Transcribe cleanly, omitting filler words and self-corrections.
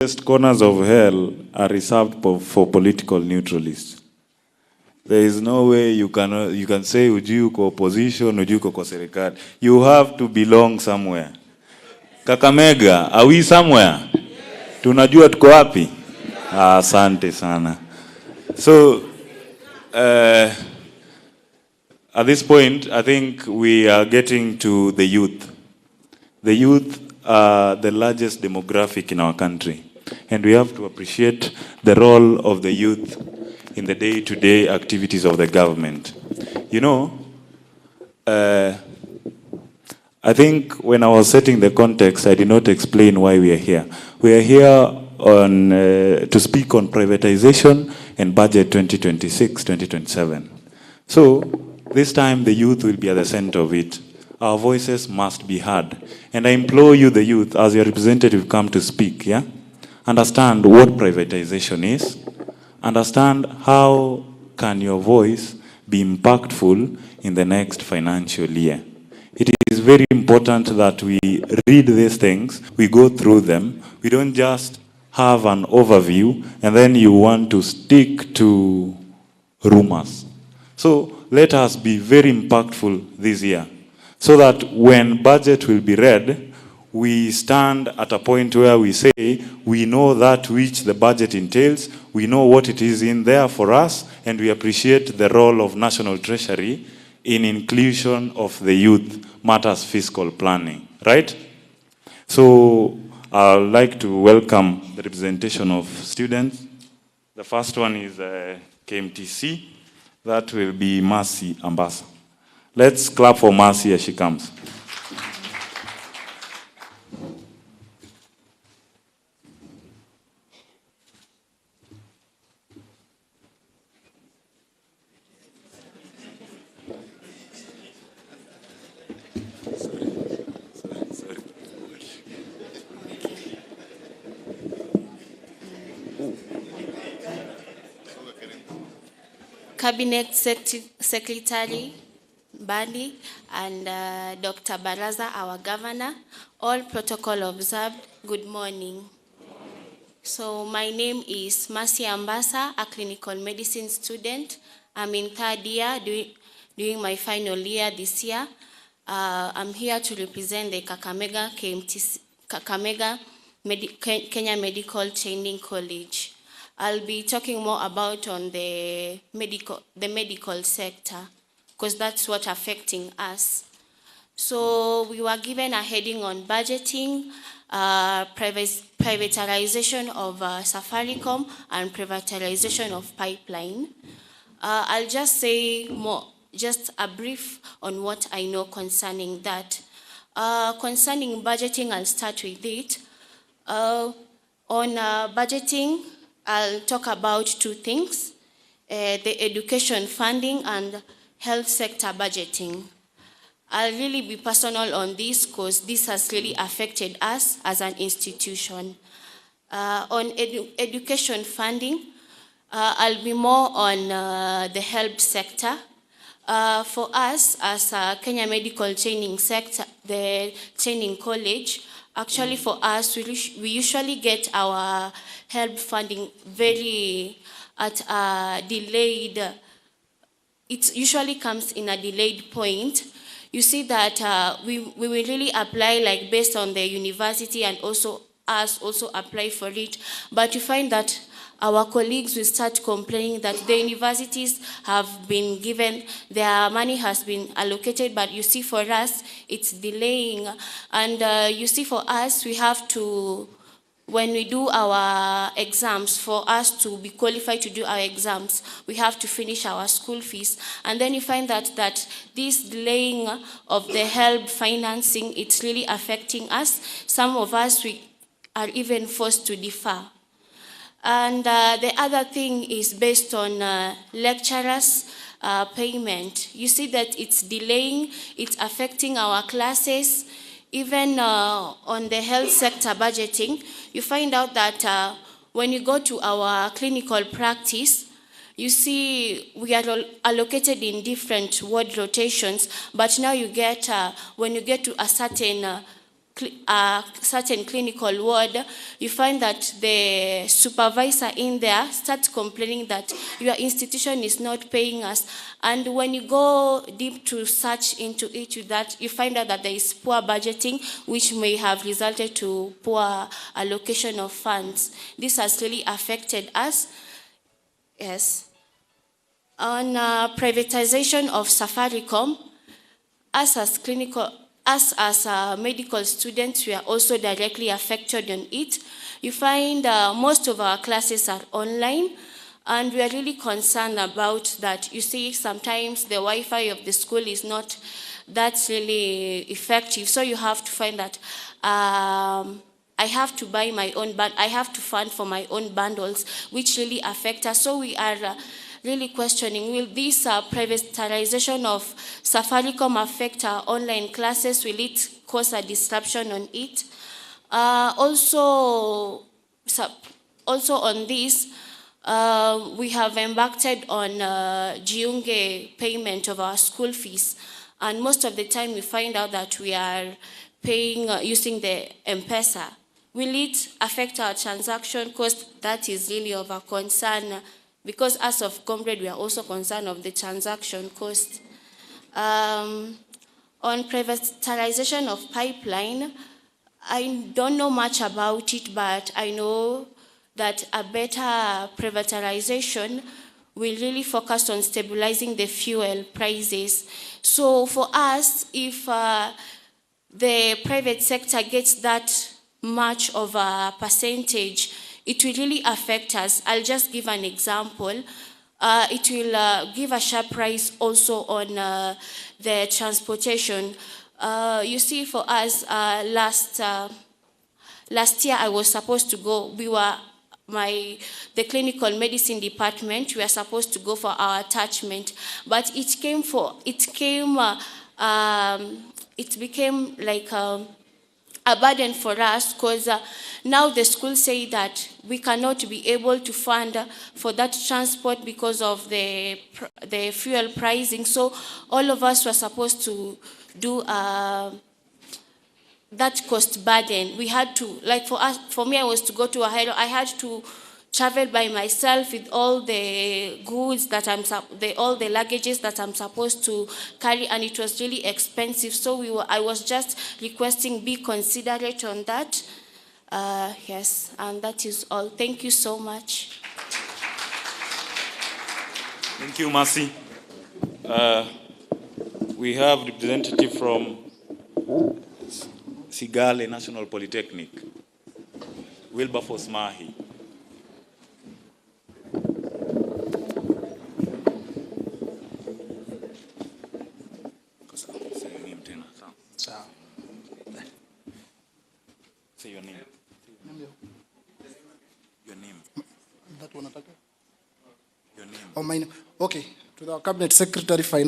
darkest corners of hell are reserved for political neutralists. There is no way you can say ujui uko opposition, ujui uko kwa serikali. You have to belong somewhere. Kakamega, are we somewhere? Tunajua tuko wapi? Asante sana. So, at this point, I think we are getting to the youth. The youth are the largest demographic in our country. And we have to appreciate the role of the youth in the day-to-day activities of the government. You know, I think when I was setting the context, I did not explain why we are here. We are here to speak on privatization and budget 2026-2027. So this time the youth will be at the center of it. Our voices must be heard. And I implore you, the youth, as your representative, come to speak, yeah? Understand what privatization is. Understand how can your voice be impactful in the next financial year. It is very important that we read these things, we go through them. We don't just have an overview and then you want to stick to rumors. So let us be very impactful this year, so that when budget will be read, we stand at a point where we say, we know that which the budget entails, we know what it is in there for us, and we appreciate the role of National Treasury in inclusion of the youth matters fiscal planning, right? So I'd like to welcome the representation of students. The first one is KMTC. That will be Mercy Ambassa. Let's clap for Mercy as she comes. Cabinet Secretary Bandi and Dr. Baraza, our governor, all protocol observed, good morning. So my name is Mercy Ambassa, a clinical medicine student. I'm in third year, doing my final year this year. I'm here to represent the Kakamega Kenya Medical Training College. I'll be talking more about on the medical sector, because that's what affecting us. So we were given a heading on budgeting, privatization of Safaricom, and privatization of pipeline. I'll just say just a brief on what I know concerning that. Concerning budgeting, I'll start with it. On budgeting, I'll talk about two things, the education funding and health sector budgeting. I'll really be personal on this because this has really affected us as an institution. On education funding, I'll be more on the health sector. For us as a Kenya Medical Training Sector, the training college, actually for us, we usually get our help funding very at a delayed, it usually comes in a delayed point. You see that we will really apply like based on the university and also us also apply for it. But you find that our colleagues will start complaining that the universities have been given, their money has been allocated, but you see for us, it's delaying. And you see for us, we have to, when we do our exams, for us to be qualified to do our exams, we have to finish our school fees. And then you find that this delaying of the help financing, it's really affecting us. Some of us, we are even forced to defer. And the other thing is based on lecturers' payment. You see that it's delaying, it's affecting our classes. Even on the health sector budgeting, you find out that when you go to our clinical practice, you see we are allocated in different ward rotations, but now you get, when you get to a certain certain clinical ward, you find that the supervisor in there starts complaining that your institution is not paying us. And when you go deep to search into it, that you find out that there is poor budgeting, which may have resulted to poor allocation of funds. This has really affected us. Yes. On privatization of Safaricom, us as medical students, we are also directly affected on it. You find most of our classes are online, and we are really concerned about that. You see, sometimes the Wi-Fi of the school is not that really effective, so you have to find that I have to buy my own, but I have to fund for my own bundles, which really affect us. So we are really questioning, will this privatization of Safaricom affect our online classes? Will it cause a disruption on it? Also on this, we have embarked on Jiunge payment of our school fees. And most of the time we find out that we are paying using the M-Pesa. Will it affect our transaction cost? That is really of a concern, because as of Comrade, we are also concerned of the transaction cost. On privatization of pipeline, I don't know much about it, but I know that a better privatization will really focus on stabilizing the fuel prices. So for us, if the private sector gets that much of a percentage, it will really affect us. I'll just give an example. It will give a sharp rise also on the transportation. You see, for us, last year I was supposed to go, the clinical medicine department, we are supposed to go for our attachment, but it became like a burden for us, because now the school say that we cannot be able to fund for that transport because of the fuel pricing. So all of us were supposed to do that cost burden. We had to, like for me, I was to go to Ahero. I had to travel by myself with all the goods that all the luggages that I'm supposed to carry, and it was really expensive. So I was just requesting be considerate on that. Yes, and that is all. Thank you so much. Thank you, Mercy. We have representative from Sigale National Polytechnic, Wilberforce Mahi. Say your name. Your name. That one. Your name. Oh, my name. Okay. To the Cabinet Secretary, Finance.